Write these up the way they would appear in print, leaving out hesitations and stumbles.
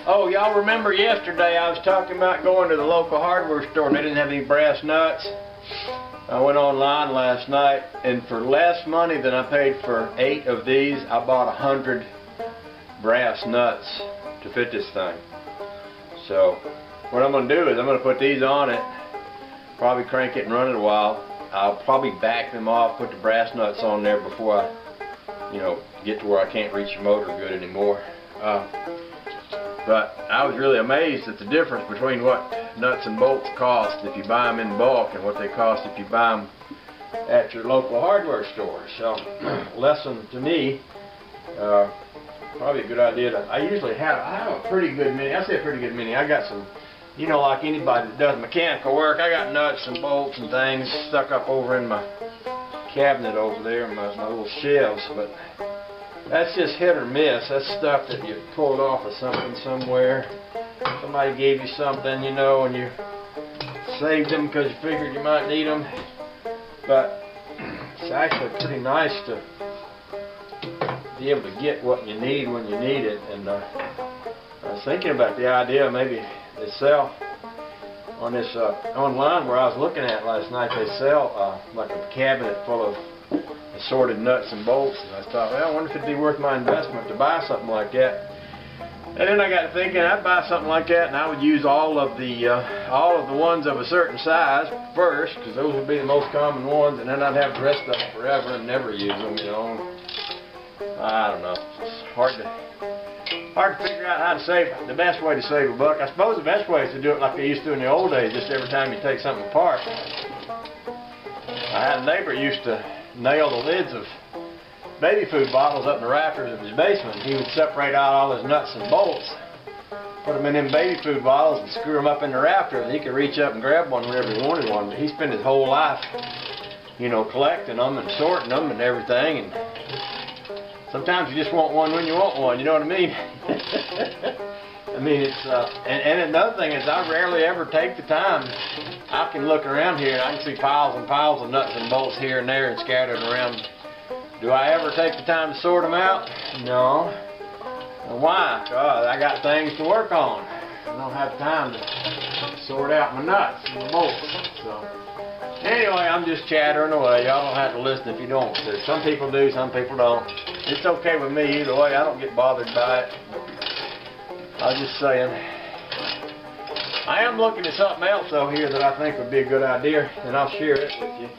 Oh, y'all remember yesterday I was talking about going to the local hardware store and they didn't have any brass nuts? I went online last night and for less money than I paid for 8 of these, I bought 100 brass nuts to fit this thing. So what I'm going to do is I'm going to put these on it, probably crank it and run it a while. I'll probably back them off, put the brass nuts on there before I, get to where I can't reach the motor good anymore. But I was really amazed at the difference between what nuts and bolts cost if you buy them in bulk and what they cost if you buy them at your local hardware store. So, lesson to me, probably a good idea. I have a pretty good many. I say a pretty good many. I got some, like anybody that does mechanical work, I got nuts and bolts and things stuck up over in my cabinet over there, my little shelves. But that's just hit or miss. That's stuff that you pulled off of something somewhere. Somebody gave you something, and you saved them because you figured you might need them. But it's actually pretty nice to be able to get what you need when you need it. And I was thinking about the idea maybe they sell on this online where I was looking at last night. They sell like a cabinet full of assorted nuts and bolts, and I thought, well, I wonder if it'd be worth my investment to buy something like that. And then I got to thinking, I'd buy something like that, and I would use all of the ones of a certain size first, because those would be the most common ones, and then I'd have the rest of them forever and never use them. I don't know. It's hard to figure out how to save the best way to save a buck. I suppose the best way is to do it like they used to in the old days, just every time you take something apart. I had a neighbor who used to nail the lids of baby food bottles up in the rafters of his basement. He would separate out all his nuts and bolts, put them in them baby food bottles and screw them up in the rafters. He could reach up and grab one whenever he wanted one, but he spent his whole life, collecting them and sorting them and everything. And sometimes you just want one when you want one, you know what I mean? And another thing is I rarely ever take the time. I can look around here and I can see piles and piles of nuts and bolts here and there and scattered around. Do I ever take the time to sort them out? No. Well, why? Because I got things to work on. I don't have time to sort out my nuts and my bolts. So, anyway, I'm just chattering away. Y'all don't have to listen if you don't. Some people do, some people don't. It's okay with me either way. I don't get bothered by it. I was just saying. I am looking at something else though here that I think would be a good idea, and I'll share it with you.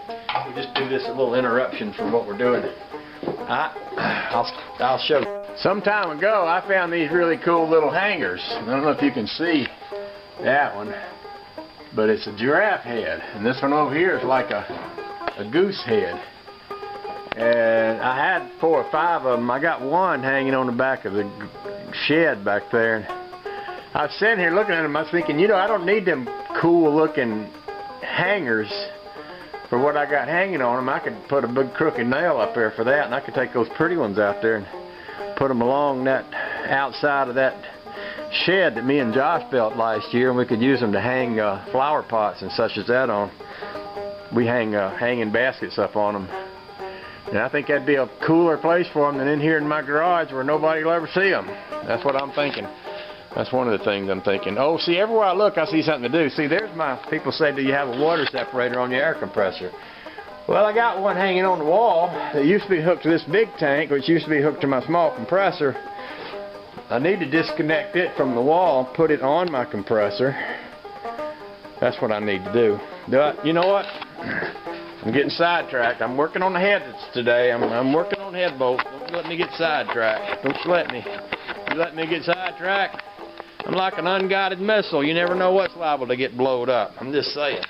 We'll just do this a little interruption from what we're doing. I'll show you. Some time ago I found these really cool little hangers. I don't know if you can see that one, but it's a giraffe head, and this one over here is like a goose head. And I had 4 or 5 of them. I got one hanging on the back of the shed back there. And I was sitting here looking at them. I was thinking, I don't need them cool looking hangers for what I got hanging on them. I could put a big crooked nail up there for that, and I could take those pretty ones out there and put them along that outside of that shed that me and Josh built last year, and we could use them to hang flower pots and such as that on. We hang hanging baskets up on them. And I think that'd be a cooler place for them than in here in my garage where nobody will ever see them. That's what I'm thinking. That's one of the things I'm thinking. Oh, see, everywhere I look, I see something to do. See, there's people say, do you have a water separator on your air compressor? Well, I got one hanging on the wall that used to be hooked to this big tank, which used to be hooked to my small compressor. I need to disconnect it from the wall, put it on my compressor. That's what I need to do. You know what? I'm getting sidetracked. I'm working on the heads today. I'm working on head bolts. Don't let me get sidetracked. Don't let me. You let me get sidetracked, I'm like an unguided missile. You never know what's liable to get blowed up. I'm just saying.